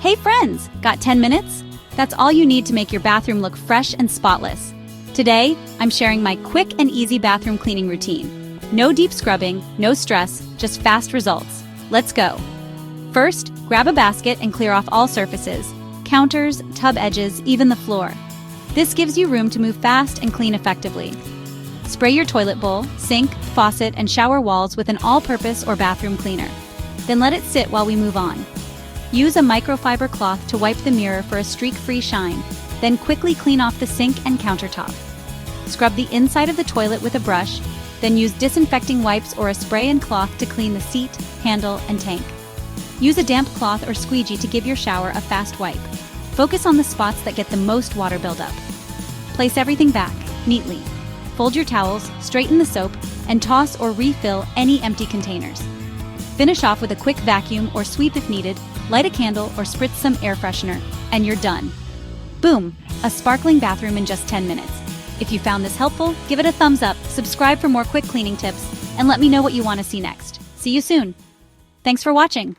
Hey friends, got 10 minutes? That's all you need to make your bathroom look fresh and spotless. Today, I'm sharing my quick and easy bathroom cleaning routine. No deep scrubbing, no stress, just fast results. Let's go. First, grab a basket and clear off all surfaces, counters, tub edges, even the floor. This gives you room to move fast and clean effectively. Spray your toilet bowl, sink, faucet, and shower walls with an all-purpose or bathroom cleaner. Then let it sit while we move on. Use a microfiber cloth to wipe the mirror for a streak-free shine, then quickly clean off the sink and countertop. Scrub the inside of the toilet with a brush, then use disinfecting wipes or a spray and cloth to clean the seat, handle, and tank. Use a damp cloth or squeegee to give your shower a fast wipe. Focus on the spots that get the most water buildup. Place everything back, neatly. Fold your towels, straighten the soap, and toss or refill any empty containers. Finish off with a quick vacuum or sweep if needed, light a candle or spritz some air freshener, and you're done. Boom! A sparkling bathroom in just 10 minutes. If you found this helpful, give it a thumbs up, subscribe for more quick cleaning tips, and let me know what you want to see next. See you soon! Thanks for watching!